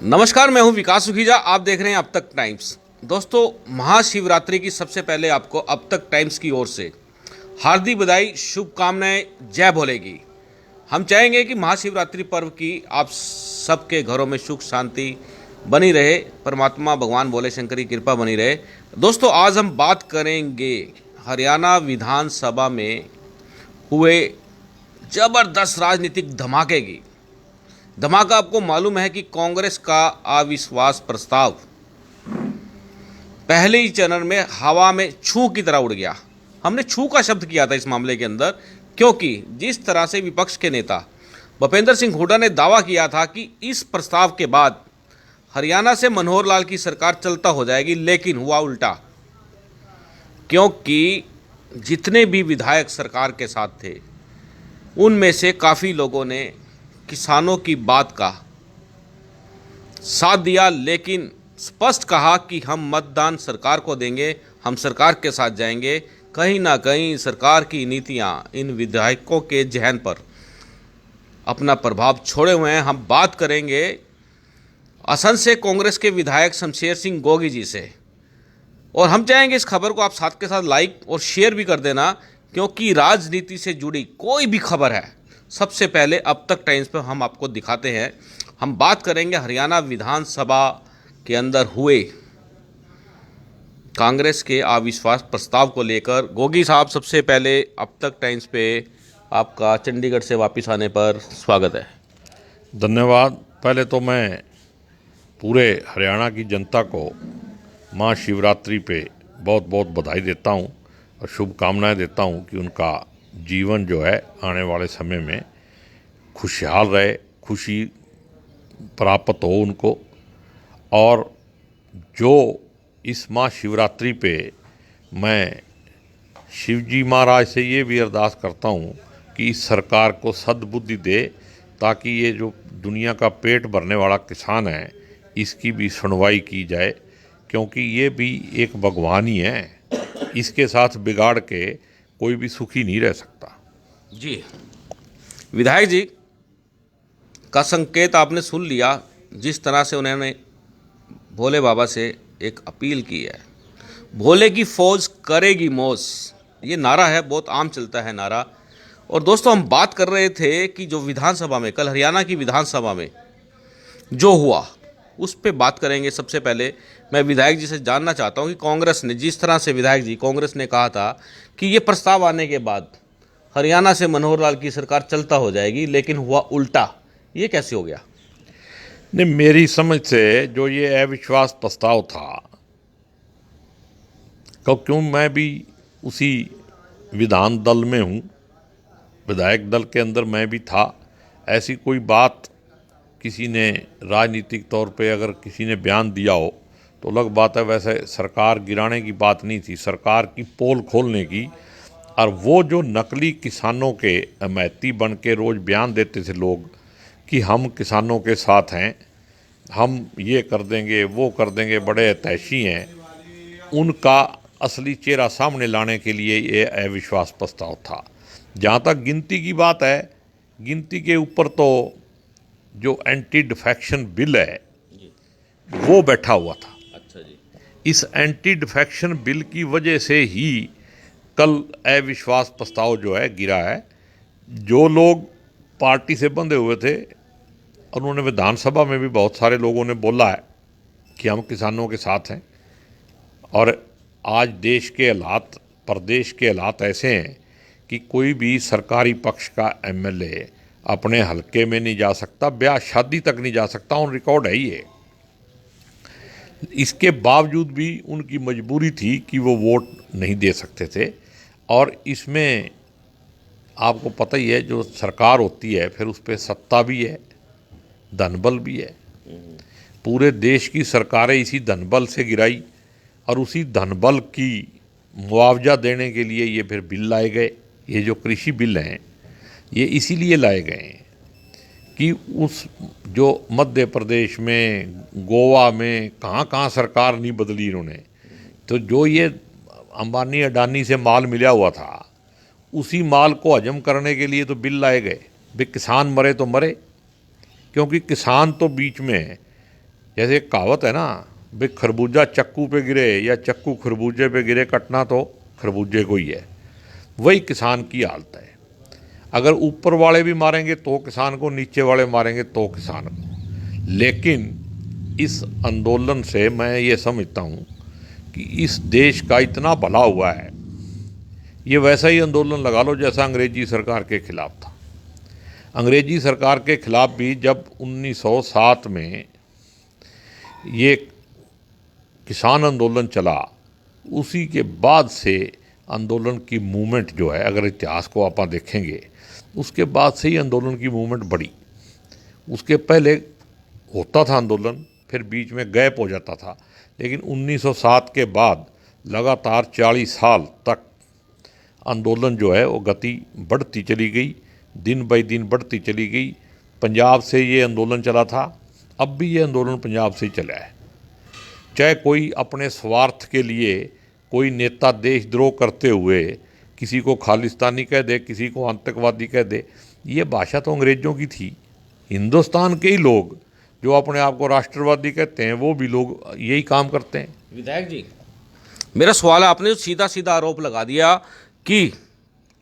नमस्कार, मैं हूं विकास सुखीजा। आप देख रहे हैं अब तक टाइम्स। दोस्तों, महाशिवरात्रि की सबसे पहले आपको अब तक टाइम्स की ओर से हार्दिक बधाई, शुभकामनाएं, जय भोले की। हम चाहेंगे कि महाशिवरात्रि पर्व की आप सबके घरों में सुख शांति बनी रहे, परमात्मा भगवान भोले शंकर की कृपा बनी रहे। दोस्तों, आज हम बात करेंगे हरियाणा विधानसभा में हुए जबरदस्त राजनीतिक धमाके की। धमाका आपको मालूम है कि कांग्रेस का अविश्वास प्रस्ताव पहले ही चरण में हवा में छू की तरह उड़ गया। हमने छू का शब्द किया था इस मामले के अंदर, क्योंकि जिस तरह से विपक्ष के नेता भूपेंद्र सिंह हुड्डा ने दावा किया था कि इस प्रस्ताव के बाद हरियाणा से मनोहर लाल की सरकार चलता हो जाएगी, लेकिन हुआ उल्टा। क्योंकि जितने भी विधायक सरकार के साथ थे उनमें से काफ़ी लोगों ने किसानों की बात का साथ दिया, लेकिन स्पष्ट कहा कि हम मतदान सरकार को देंगे, हम सरकार के साथ जाएंगे। कहीं ना कहीं सरकार की नीतियां इन विधायकों के जहन पर अपना प्रभाव छोड़े हुए हैं। हम बात करेंगे असम से कांग्रेस के विधायक शमशेर सिंह गोगी जी से, और हम चाहेंगे इस खबर को आप साथ के साथ लाइक और शेयर भी कर देना, क्योंकि राजनीति से जुड़ी कोई भी खबर है सबसे पहले अब तक टाइम्स पर हम आपको दिखाते हैं। हम बात करेंगे हरियाणा विधानसभा के अंदर हुए कांग्रेस के अविश्वास प्रस्ताव को लेकर। गोगी साहब, सबसे पहले अब तक टाइम्स पे आपका चंडीगढ़ से वापस आने पर स्वागत है। धन्यवाद। पहले तो मैं पूरे हरियाणा की जनता को महाशिवरात्रि पे बहुत बहुत बधाई देता हूँ और शुभकामनाएं देता हूँ कि उनका जीवन जो है आने वाले समय में खुशहाल रहे, खुशी प्राप्त हो उनको। और जो इस महाशिवरात्रि पे मैं शिवजी महाराज से ये भी अरदास करता हूँ कि इस सरकार को सद्बुद्धि दे, ताकि ये जो दुनिया का पेट भरने वाला किसान है इसकी भी सुनवाई की जाए, क्योंकि ये भी एक भगवान ही है। इसके साथ बिगाड़ के कोई भी सुखी नहीं रह सकता। जी, विधायक जी का संकेत आपने सुन लिया, जिस तरह से उन्होंने भोले बाबा से एक अपील की है। भोले की फौज करेगी मौज, ये नारा है, बहुत आम चलता है नारा। और दोस्तों, हम बात कर रहे थे कि जो विधानसभा में कल हरियाणा की विधानसभा में जो हुआ उस पर बात करेंगे। सबसे पहले मैं विधायक जी से जानना चाहता हूं कि कांग्रेस ने, जिस तरह से विधायक जी कांग्रेस ने कहा था कि ये प्रस्ताव आने के बाद हरियाणा से मनोहर लाल की सरकार चलता हो जाएगी, लेकिन हुआ उल्टा, ये कैसे हो गया? नहीं, मेरी समझ से जो ये अविश्वास प्रस्ताव था, क्यों मैं भी उसी विधान दल में हूँ, विधायक दल के अंदर मैं भी था। ऐसी कोई बात किसी ने राजनीतिक तौर पे अगर किसी ने बयान दिया हो तो अलग बात है। वैसे सरकार गिराने की बात नहीं थी, सरकार की पोल खोलने की। और वो जो नकली किसानों के अमैती बन के रोज़ बयान देते थे लोग कि हम किसानों के साथ हैं, हम ये कर देंगे वो कर देंगे, बड़े हितैषी हैं, उनका असली चेहरा सामने लाने के लिए ये अविश्वास प्रस्ताव था। जहाँ तक गिनती की बात है, गिनती के ऊपर तो जो एंटी डिफेक्शन बिल है वो बैठा हुआ था। अच्छा जी। इस एंटी डिफेक्शन बिल की वजह से ही कल अविश्वास प्रस्ताव जो है गिरा है। जो लोग पार्टी से बंधे हुए थे, उन्होंने विधानसभा में भी बहुत सारे लोगों ने बोला है कि हम किसानों के साथ हैं। और आज देश के हालात, प्रदेश के हालात ऐसे हैं कि कोई भी सरकारी पक्ष का एमएलए अपने हलके में नहीं जा सकता, ब्याह शादी तक नहीं जा सकता, ऑन रिकॉर्ड है ये। इसके बावजूद भी उनकी मजबूरी थी कि वो वोट नहीं दे सकते थे। और इसमें आपको पता ही है, जो सरकार होती है फिर उस पर सत्ता भी है, धनबल भी है। पूरे देश की सरकारें इसी धनबल से गिराई, और उसी धनबल की मुआवजा देने के लिए ये फिर बिल लाए गए। ये जो कृषि बिल हैं ये इसीलिए लाए गए हैं कि उस जो मध्य प्रदेश में, गोवा में, कहाँ कहाँ सरकार नहीं बदली इन्होंने, तो जो ये अंबानी अडानी से माल मिला हुआ था उसी माल को हजम करने के लिए तो बिल लाए गए। भाई किसान मरे तो मरे, क्योंकि किसान तो बीच में जैसे एक कहावत है ना, भाई खरबूजा चक्कू पे गिरे या चक्कू खरबूजे पे गिरे, कटना तो खरबूजे को ही है। वही किसान की हालत है। अगर ऊपर वाले भी मारेंगे तो किसान को, नीचे वाले मारेंगे तो किसान को। लेकिन इस आंदोलन से मैं ये समझता हूँ कि इस देश का इतना भला हुआ है। ये वैसा ही आंदोलन लगा लो जैसा अंग्रेजी सरकार के खिलाफ था। अंग्रेजी सरकार के खिलाफ भी जब 1907 में ये किसान आंदोलन चला, उसी के बाद से आंदोलन की मूवमेंट जो है, अगर इतिहास को आप देखेंगे, उसके बाद से ही आंदोलन की मूवमेंट बढ़ी। उसके पहले होता था आंदोलन, फिर बीच में गैप हो जाता था, लेकिन 1907 के बाद लगातार 40 साल तक आंदोलन जो है वो गति बढ़ती चली गई, दिन बाई दिन बढ़ती चली गई। पंजाब से ये आंदोलन चला था, अब भी ये आंदोलन पंजाब से ही चला है। चाहे कोई अपने स्वार्थ के लिए कोई नेता देशद्रोह करते हुए किसी को खालिस्तानी कह दे, किसी को आतंकवादी कह दे, ये भाषा तो अंग्रेज़ों की थी। हिंदुस्तान के ही लोग जो अपने आप को राष्ट्रवादी कहते हैं, वो भी लोग यही काम करते हैं। विधायक जी, मेरा सवाल है, आपने सीधा सीधा आरोप लगा दिया कि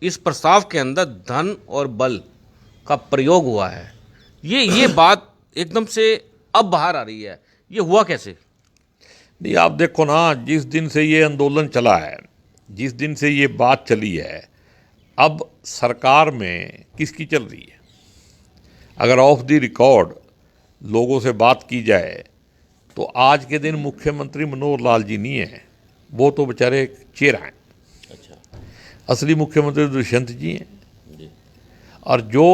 इस प्रस्ताव के अंदर धन और बल का प्रयोग हुआ है। ये बात एकदम से अब बाहर आ रही है, ये हुआ कैसे? नहीं, आप देखो ना, जिस दिन से ये आंदोलन चला है, जिस दिन से ये बात चली है, अब सरकार में किसकी चल रही है? अगर ऑफ द रिकॉर्ड लोगों से बात की जाए तो आज के दिन मुख्यमंत्री मनोहर लाल जी नहीं है, वो तो बेचारे एक चेहरा हैं। अच्छा। असली मुख्यमंत्री दुष्यंत जी हैं जी। और जो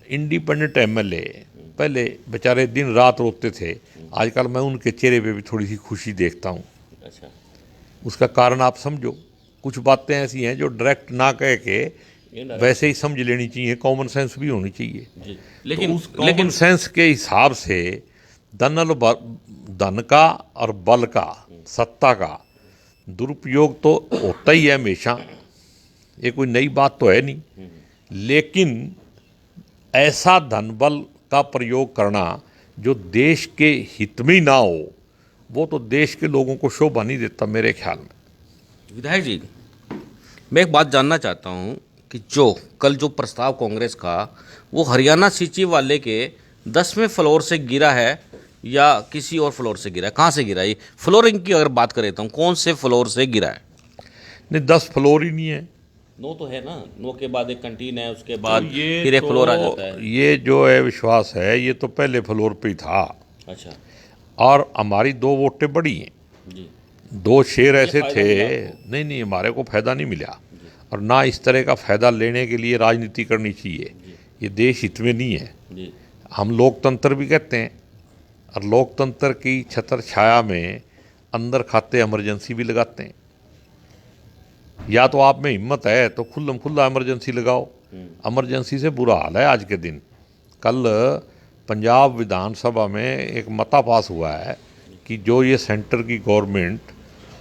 इंडिपेंडेंट एमएलए पहले बेचारे दिन रात रोते थे, आजकल मैं उनके चेहरे पे भी थोड़ी सी खुशी देखता हूँ। अच्छा। उसका कारण आप समझो, कुछ बातें ऐसी हैं जो डायरेक्ट ना कह के वैसे ही समझ लेनी चाहिए, कॉमन सेंस भी होनी चाहिए जी। लेकिन तो उस कॉमन सेंस के हिसाब से धन का और बल का, सत्ता का दुरुपयोग तो होता ही है हमेशा, ये कोई नई बात तो है नहीं। लेकिन ऐसा धन बल का प्रयोग करना जो देश के हित में ना हो, वो तो देश के लोगों को शोभा नहीं देता मेरे ख्याल में। विधायक जी, मैं एक बात जानना चाहता हूं कि कल जो प्रस्ताव कांग्रेस का, वो हरियाणा सचिवालय के 10वें फ्लोर से गिरा है या किसी और फ्लोर से गिरा है? कहाँ से गिरा है? फ्लोरिंग की अगर बात करें तो कौन से फ्लोर से गिरा है? नहीं, 10 फ्लोर ही नहीं है। 9 तो है ना, 9 के बाद एक कैंटीन है, उसके बाद फिर एक फ्लोर आ जाता है। ये जो है विश्वास है, ये तो पहले फ्लोर पे ही था। अच्छा। और हमारी 2 वोटें बड़ी हैं जी। 2 शेर ऐसे थे, नहीं, हमारे को फ़ायदा नहीं मिला, और ना इस तरह का फ़ायदा लेने के लिए राजनीति करनी चाहिए। ये देश हित में नहीं है जी। हम लोकतंत्र भी कहते हैं, और लोकतंत्र की छत्र छाया में अंदर खाते इमरजेंसी भी लगाते हैं। या तो आप में हिम्मत है तो खुल्लम खुल्ला इमरजेंसी लगाओ। इमरजेंसी से बुरा हाल है आज के दिन। कल पंजाब विधानसभा में एक मता पास हुआ है कि जो ये सेंटर की गवर्नमेंट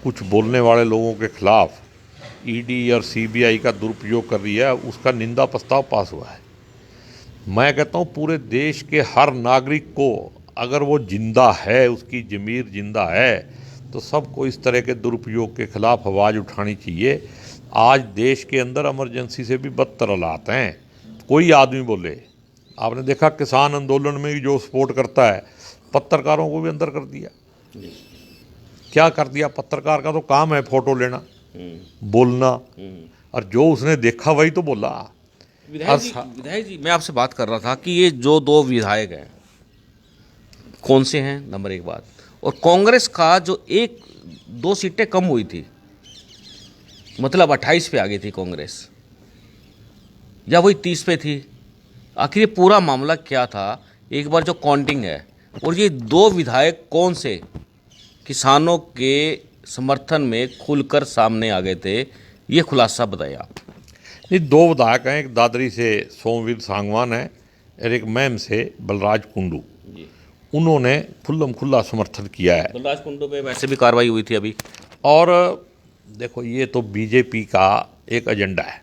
कुछ बोलने वाले लोगों के खिलाफ ईडी और सीबीआई का दुरुपयोग कर रही है, उसका निंदा प्रस्ताव पास हुआ है। मैं कहता हूँ पूरे देश के हर नागरिक को, अगर वो जिंदा है, उसकी ज़मीर जिंदा है, तो सबको इस तरह के दुरुपयोग के खिलाफ आवाज़ उठानी चाहिए। आज देश के अंदर इमरजेंसी से भी बदतर हालात हैं। कोई आदमी बोले, आपने देखा किसान आंदोलन में जो सपोर्ट करता है, पत्रकारों को भी अंदर कर दिया। क्या कर दिया? पत्रकार का तो काम है फोटो लेना, बोलना, और जो उसने देखा वही तो बोला। विधायक जी, मैं आपसे बात कर रहा था कि ये जो 2 विधायक हैं, कौन से हैं, नंबर 1 बात, और कांग्रेस का जो 1-2 सीटें कम हुई थी, मतलब 28 पे आ गई थी कांग्रेस, या वही 30 पे थी, आखिर ये पूरा मामला क्या था? एक बार जो काउंटिंग है, और ये 2 विधायक कौन से किसानों के समर्थन में खुलकर सामने आ गए थे, ये खुलासा बताइए आप। ये 2 विधायक हैं, एक दादरी से सोमवीर सांगवान है और एक मैम से बलराज कुंडू। उन्होंने खुल्लम खुल्ला समर्थन किया है। बलराज कुंडू पे वैसे भी कार्रवाई हुई थी अभी। और देखो, ये तो बीजेपी का एक एजेंडा है,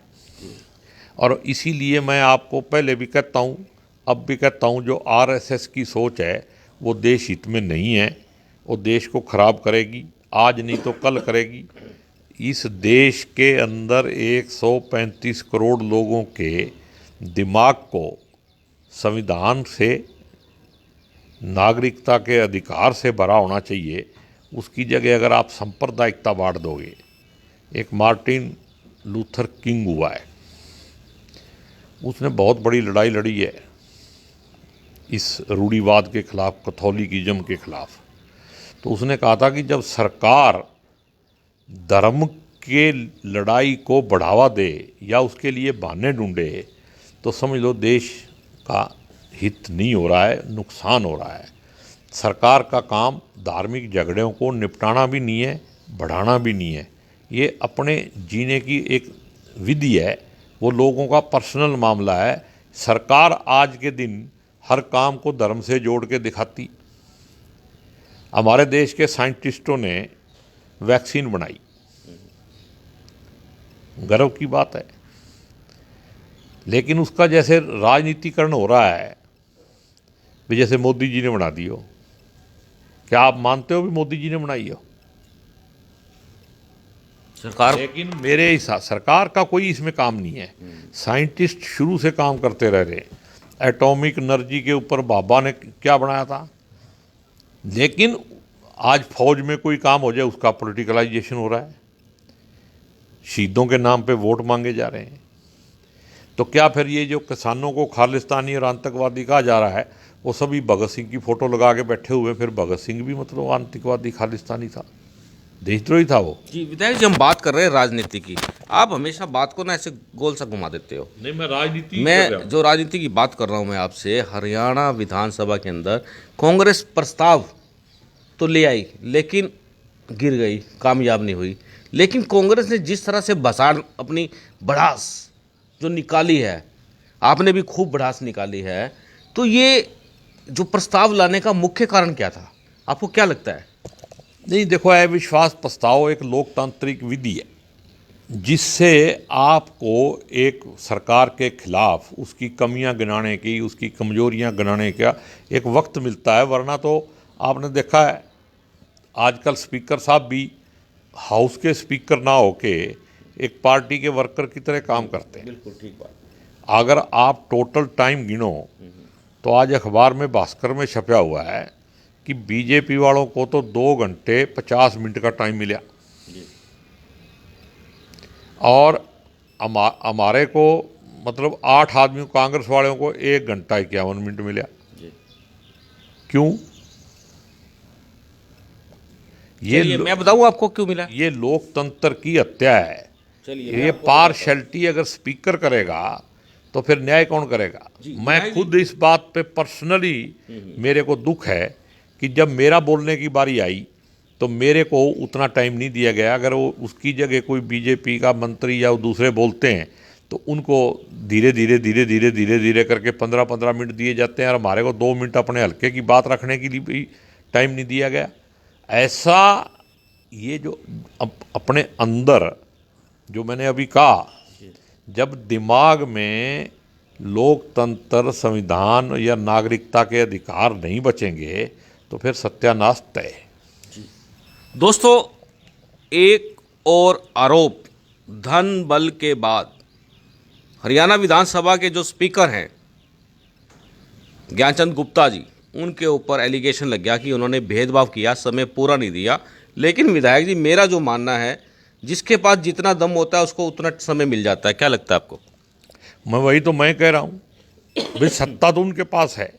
और इसीलिए मैं आपको पहले भी कहता हूँ, अब भी कहता हूँ, जो आरएसएस की सोच है वो देश हित में नहीं है, वो देश को खराब करेगी, आज नहीं तो कल करेगी। इस देश के अंदर 135 करोड़ लोगों के दिमाग को संविधान से, नागरिकता के अधिकार से भरा होना चाहिए। उसकी जगह अगर आप सांप्रदायिकता बांट दोगे, एक मार्टिन लूथर किंग हुआ है, उसने बहुत बड़ी लड़ाई लड़ी है इस रूढ़िवाद के खिलाफ, कैथोलिकिज्म के खिलाफ। तो उसने कहा था कि जब सरकार धर्म के लड़ाई को बढ़ावा दे या उसके लिए बहाने ढूंढे तो समझ लो देश का हित नहीं हो रहा है, नुकसान हो रहा है। सरकार का काम धार्मिक झगड़ों को निपटाना भी नहीं है, बढ़ाना भी नहीं है। ये अपने जीने की एक विधि है, वो लोगों का पर्सनल मामला है। सरकार आज के दिन हर काम को धर्म से जोड़ के दिखाती। हमारे देश के साइंटिस्टों ने वैक्सीन बनाई, गर्व की बात है, लेकिन उसका जैसे राजनीतिकरण हो रहा है भी जैसे मोदी जी ने बना दी हो। क्या आप मानते हो भी मोदी जी ने बनाई हो सरकार? लेकिन मेरे हिसाब सरकार का कोई इसमें काम नहीं है। साइंटिस्ट शुरू से काम करते रह रहे। एटॉमिक एनर्जी के ऊपर बाबा ने क्या बनाया था, लेकिन आज फौज में कोई काम हो जाए उसका पॉलिटिकलाइजेशन हो रहा है, शहीदों के नाम पे वोट मांगे जा रहे हैं। तो क्या फिर ये जो किसानों को खालिस्तानी और आतंकवादी कहा जा रहा है, वो सभी भगत सिंह की फ़ोटो लगा के बैठे हुए, फिर भगत सिंह भी मतलब आतंकवादी खालिस्तानी था, देशद्रोही था वो। जी विधायक जी, हम बात कर रहे हैं राजनीति की, आप हमेशा बात को ना ऐसे गोल सा घुमा देते हो। नहीं, मैं राजनीति मैं जो राजनीति की बात कर रहा हूँ मैं आपसे, हरियाणा विधानसभा के अंदर कांग्रेस प्रस्ताव तो ले आई लेकिन गिर गई, कामयाब नहीं हुई। लेकिन कांग्रेस ने जिस तरह से भसाड़ अपनी भड़ास जो निकाली है, आपने भी खूब भड़ास निकाली है, तो ये जो प्रस्ताव लाने का मुख्य कारण क्या था, आपको क्या लगता है? नहीं, देखो, अविश्वास प्रस्ताव एक लोकतांत्रिक विधि है जिससे आपको एक सरकार के खिलाफ उसकी कमियां गिनाने की, उसकी कमजोरियां गिनाने का एक वक्त मिलता है। वरना तो आपने देखा है आजकल स्पीकर साहब भी हाउस के स्पीकर ना होके एक पार्टी के वर्कर की तरह काम करते हैं। बिल्कुल ठीक बात। अगर आप टोटल टाइम गिनो तो आज अखबार में भास्कर में छपा हुआ है कि बीजेपी वालों को तो 2 घंटे 50 मिनट का टाइम मिला और हमारे को मतलब 8 आदमियों, कांग्रेस वालों को 1 घंटा 51 मिनट मिला। क्यों? मैं बताऊं आपको क्यों मिला। ये लोकतंत्र की हत्या है। चलिए, ये पार्शलिटी अगर स्पीकर करेगा तो फिर न्याय कौन करेगा? मैं खुद इस बात पे पर्सनली मेरे को दुख है कि जब मेरा बोलने की बारी आई तो मेरे को उतना टाइम नहीं दिया गया। अगर वो उसकी जगह कोई बीजेपी का मंत्री या वो दूसरे बोलते हैं तो उनको धीरे धीरे धीरे धीरे धीरे धीरे करके 15-15 मिनट दिए जाते हैं और हमारे को 2 मिनट अपने हल्के की बात रखने के लिए भी टाइम नहीं दिया गया। ऐसा ये जो अपने अंदर जो मैंने अभी कहा, जब दिमाग में लोकतंत्र, संविधान या नागरिकता के अधिकार नहीं बचेंगे तो फिर सत्यानाश तय। दोस्तों, एक और आरोप, धन बल के बाद हरियाणा विधानसभा के जो स्पीकर हैं ज्ञानचंद गुप्ता जी, उनके ऊपर एलिगेशन लग गया कि उन्होंने भेदभाव किया, समय पूरा नहीं दिया। लेकिन विधायक जी, मेरा जो मानना है, जिसके पास जितना दम होता है उसको उतना समय मिल जाता है। क्या लगता है आपको? मैं कह रहा हूँ भाई, सत्ता तो उनके पास है।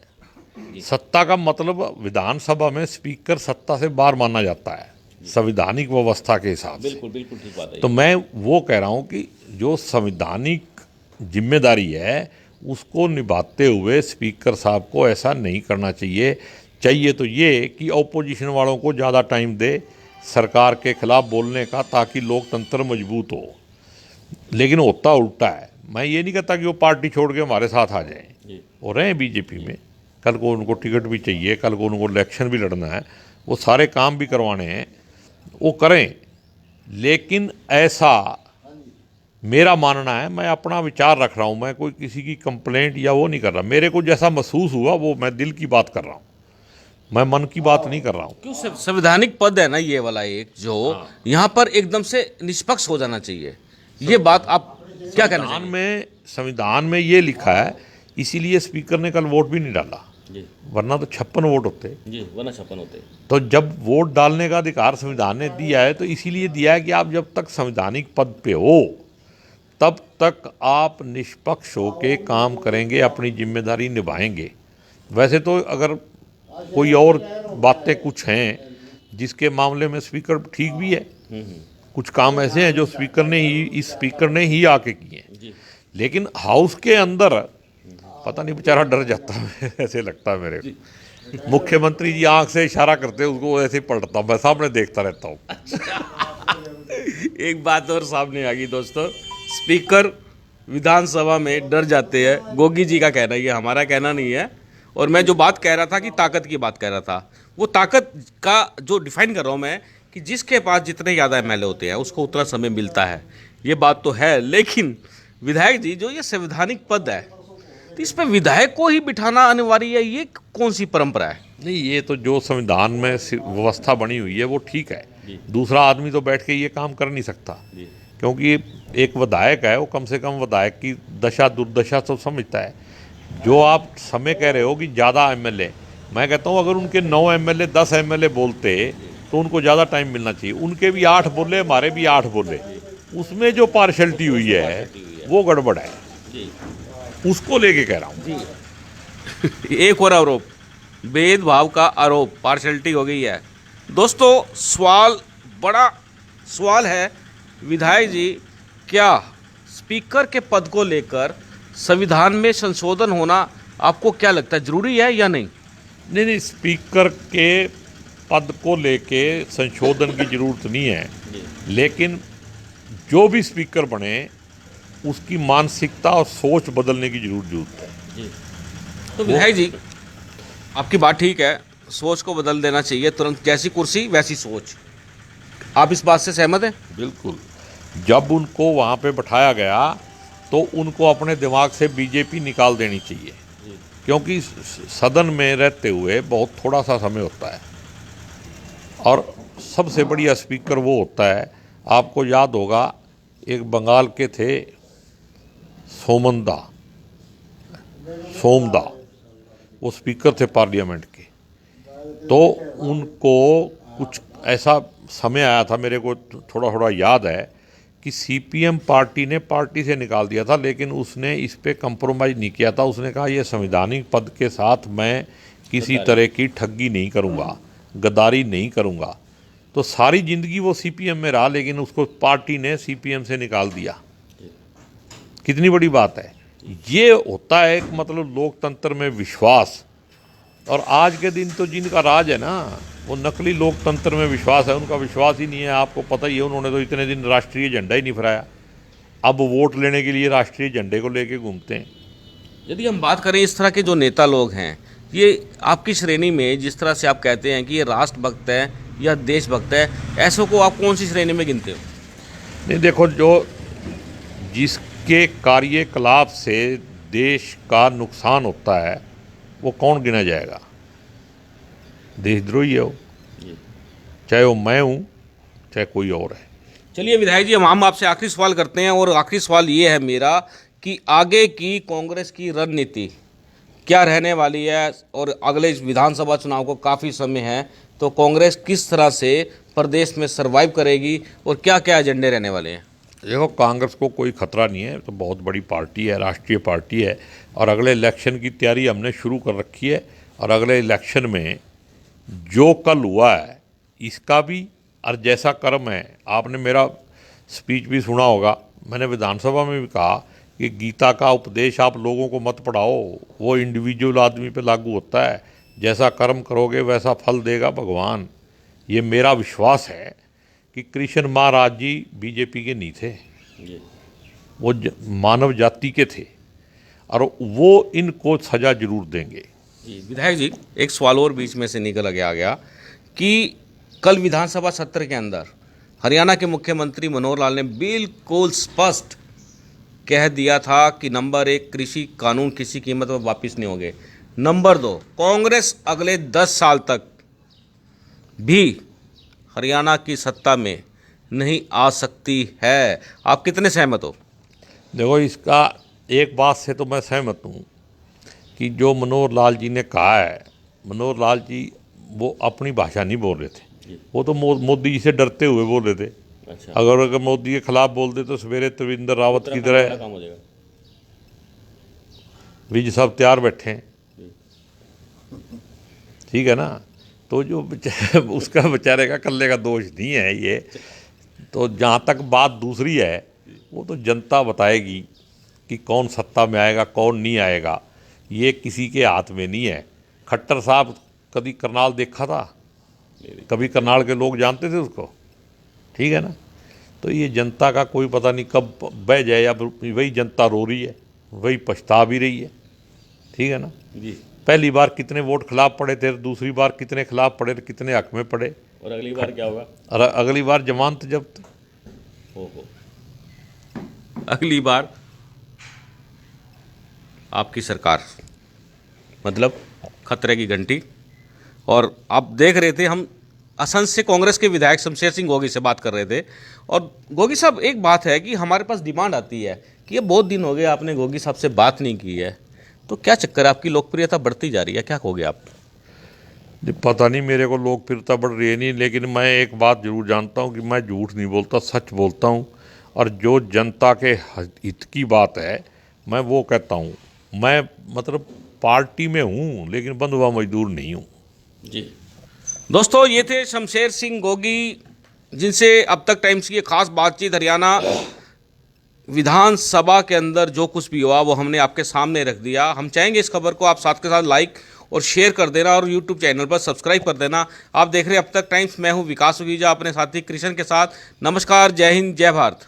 सत्ता का मतलब विधानसभा में स्पीकर सत्ता से बाहर माना जाता है संवैधानिक व्यवस्था के हिसाब से। बिल्कुल बिल्कुल ठीक बात है। तो मैं वो कह रहा हूँ कि जो संवैधानिक जिम्मेदारी है उसको निभाते हुए स्पीकर साहब को ऐसा नहीं करना चाहिए। चाहिए तो ये कि ऑपोजिशन वालों को ज़्यादा टाइम दे सरकार के खिलाफ बोलने का, ताकि लोकतंत्र मजबूत हो। लेकिन होता उल्टा है। मैं ये नहीं कहता कि वो पार्टी छोड़ के हमारे साथ आ जाएं, हो रहे हैं बीजेपी में, कल को उनको टिकट भी चाहिए, कल को उनको इलेक्शन भी लड़ना है, वो सारे काम भी करवाने हैं, वो करें। लेकिन ऐसा मेरा मानना है, मैं अपना विचार रख रहा हूँ, मैं कोई किसी की कंप्लेंट या वो नहीं कर रहा। मेरे को जैसा महसूस हुआ वो मैं दिल की बात कर रहा हूँ। मैं मन की बात नहीं कर रहा हूँ। क्यों संवैधानिक पद है ना ये वाला एक, जो यहाँ पर एकदम से निष्पक्ष हो जाना चाहिए, ये बात आप क्या कहना चाहिए? संविधान में ये लिखा है, इसीलिए स्पीकर ने कल वोट भी नहीं डाला, वरना तो 56 वोट होते जी, वरना 56 होते। तो जब वोट डालने का अधिकार संविधान ने दिया है तो इसीलिए दिया है कि आप जब तक संवैधानिक पद पे हो तब तक आप निष्पक्ष होके काम करेंगे, अपनी जिम्मेदारी निभाएंगे। वैसे तो अगर कोई और बातें कुछ हैं जिसके मामले में स्पीकर ठीक भी है, कुछ काम ऐसे हैं जो स्पीकर ने ही आके किए हैं, लेकिन हाउस के अंदर पता नहीं बेचारा डर जाता है ऐसे लगता है मेरे को। मुख्यमंत्री जी आंख से इशारा करते हैं उसको ऐसे ही पलटता, मैं सामने देखता रहता हूँ। एक बात और सामने आ गई दोस्तों, स्पीकर विधानसभा में डर जाते हैं, गोगी जी का कहना, ये हमारा कहना नहीं है। और मैं जो बात कह रहा था कि ताकत की बात कह रहा था, वो ताकत का जो डिफाइन कर रहा हूँ मैं कि जिसके पास जितने ज़्यादा एमएलए होते हैं उसको उतना समय मिलता है, ये बात तो है। लेकिन विधायक जी, जो ये संवैधानिक पद है, तो इस पर विधायक को ही बिठाना अनिवार्य है, ये कौन सी परंपरा है? नहीं, ये तो जो संविधान में व्यवस्था बनी हुई है वो ठीक है। दूसरा आदमी तो बैठ के ये काम कर नहीं सकता, क्योंकि एक विधायक है, वो कम से कम विधायक की दशा दुर्दशा तो समझता है। जो आप समय कह रहे हो कि ज़्यादा एमएलए, मैं कहता हूँ अगर उनके 9 एमएलए 10 एमएलए बोलते तो उनको ज़्यादा टाइम मिलना चाहिए। उनके भी 8 बोले, हमारे भी 8 बोले, उसमें जो पार्शलिटी हुई है वो गड़बड़ है, उसको लेके कह रहा हूँ। एक और आरोप, भेदभाव का आरोप, पार्शलिटी हो गई है। दोस्तों सवाल, बड़ा सवाल है विधायक जी, क्या स्पीकर के पद को लेकर संविधान में संशोधन होना आपको क्या लगता है, जरूरी है या नहीं? नहीं, स्पीकर के पद को लेके संशोधन की जरूरत नहीं है, लेकिन जो भी स्पीकर बने उसकी मानसिकता और सोच बदलने की जरूरत है। तो विधायक जी, आपकी बात ठीक है, सोच को बदल देना चाहिए तुरंत, जैसी कुर्सी वैसी सोच, आप इस बात से सहमत हैं? बिल्कुल। जब उनको वहाँ पे बैठाया गया तो उनको अपने दिमाग से बीजेपी निकाल देनी चाहिए, क्योंकि सदन में रहते हुए बहुत थोड़ा सा समय होता है और सबसे बढ़िया स्पीकर वो होता है। आपको याद होगा एक बंगाल के थे सोमदा, वो स्पीकर थे पार्लियामेंट के, तो उनको कुछ ऐसा समय आया था, मेरे को थोड़ा थोड़ा याद है कि सीपीएम पार्टी ने पार्टी से निकाल दिया था, लेकिन उसने इस पे कंप्रोमाइज़ नहीं किया था। उसने कहा ये संवैधानिक पद के साथ मैं किसी तरह की ठगी नहीं करूँगा, गद्दारी नहीं करूँगा। तो सारी ज़िंदगी वो सीपीएम में रहा, लेकिन उसको पार्टी ने सीपीएम से निकाल दिया। कितनी बड़ी बात है ये, होता है एक मतलब लोकतंत्र में विश्वास। और आज के दिन तो जिनका राज है ना, वो नकली लोकतंत्र में विश्वास है, उनका विश्वास ही नहीं है। आपको पता ही है, उन्होंने तो इतने दिन राष्ट्रीय झंडा ही नहीं फहराया, अब वोट लेने के लिए राष्ट्रीय झंडे को लेके घूमते हैं। यदि हम बात करें इस तरह के जो नेता लोग हैं, ये आपकी श्रेणी में, जिस तरह से आप कहते हैं कि ये राष्ट्रभक्त है या देशभक्त है, ऐसों को आप कौन सी श्रेणी में गिनते हो? नहीं देखो, जो जिसके कार्यकलाप से देश का नुकसान होता है वो कौन गिना जाएगा? देशद्रोही है वो, चाहे वो मैं हूँ चाहे कोई और है। चलिए विधायक जी, हम आपसे आखिरी सवाल करते हैं, और आखिरी सवाल ये है मेरा कि आगे की कांग्रेस की रणनीति क्या रहने वाली है, और अगले विधानसभा चुनाव को काफ़ी समय है, तो कांग्रेस किस तरह से प्रदेश में सरवाइव करेगी और क्या क्या एजेंडे रहने वाले हैं? देखो, कांग्रेस को कोई खतरा नहीं है, तो बहुत बड़ी पार्टी है, राष्ट्रीय पार्टी है, और अगले इलेक्शन की तैयारी हमने शुरू कर रखी है। और अगले इलेक्शन में जो कल हुआ है इसका भी और जैसा कर्म है, आपने मेरा स्पीच भी सुना होगा, मैंने विधानसभा में भी कहा कि गीता का उपदेश आप लोगों को मत पढ़ाओ, वो इंडिविजुअल आदमी पे लागू होता है, जैसा कर्म करोगे वैसा फल देगा भगवान। ये मेरा विश्वास है कि कृष्ण महाराज जी बीजेपी के नहीं थे, वो मानव जाति के थे, और वो इनको सजा जरूर देंगे। जी विधायक जी, एक सवाल और बीच में से निकल के आ गया कि कल विधानसभा सत्र के अंदर हरियाणा के मुख्यमंत्री मनोहर लाल ने बिल्कुल स्पष्ट कह दिया था कि नंबर 1 कृषि कानून किसी कीमत पर वापस नहीं होंगे। नंबर 2, कांग्रेस अगले 10 साल तक भी हरियाणा की सत्ता में नहीं आ सकती है। आप कितने सहमत हो? देखो, इसका एक बात से तो मैं सहमत हूँ कि जो मनोहर लाल जी ने कहा है, मनोहर लाल जी वो अपनी भाषा नहीं बोल रहे थे, वो तो मोदी जी से डरते हुए बोल रहे थे। अच्छा। अगर मोदी के खिलाफ बोल दे तो सवेरे त्रिवेंद्र रावत की तरह काम हो जाएगा। विज साहब तैयार बैठे हैं, ठीक है ना। तो जो उसका बेचारे का कल्ले का दोष नहीं है ये। तो जहाँ तक बात दूसरी है, वो तो जनता बताएगी कि कौन सत्ता में आएगा कौन नहीं आएगा, ये किसी के हाथ में नहीं है। खट्टर साहब कभी करनाल देखा था? कभी करनाल के लोग जानते थे उसको? ठीक है ना। तो ये जनता का कोई पता नहीं कब बह जाए, या वही जनता रो रही है, वही पछता भी रही है, ठीक है ना जी। पहली बार कितने वोट खिलाफ पड़े थे, दूसरी बार कितने खिलाफ पड़े, कितने हक में पड़े, और अगली बार क्या होगा? और अगली बार जमानत जब्त। हो अगली बार आपकी सरकार, मतलब खतरे की घंटी। और आप देख रहे थे, हम असंध से कांग्रेस के विधायक शमशेर सिंह गोगी से बात कर रहे थे। और गोगी साहब, एक बात है कि हमारे पास डिमांड आती है कि ये बहुत दिन हो गए आपने गोगी साहब से बात नहीं की है, तो क्या चक्कर है? आपकी लोकप्रियता बढ़ती जा रही है, क्या कहोगे आप? पता नहीं, मेरे को लोकप्रियता बढ़ रही है नहीं, लेकिन मैं एक बात जरूर जानता हूँ कि मैं झूठ नहीं बोलता, सच बोलता हूँ। और जो जनता के हित की बात है मैं वो कहता हूँ। मैं मतलब पार्टी में हूँ लेकिन बंधुआ मजदूर नहीं हूँ। जी दोस्तों, ये थे शमशेर सिंह गोगी, जिनसे अब तक टाइम्स की खास बातचीत हरियाणा विधानसभा के अंदर जो कुछ भी हुआ वो हमने आपके सामने रख दिया। हम चाहेंगे इस खबर को आप साथ के साथ लाइक और शेयर कर देना, और यूट्यूब चैनल पर सब्सक्राइब कर देना। आप देख रहे हैं अब तक टाइम्स, मैं हूं विकास उगीजा अपने साथी कृष्ण के साथ। नमस्कार, जय हिंद, जय भारत।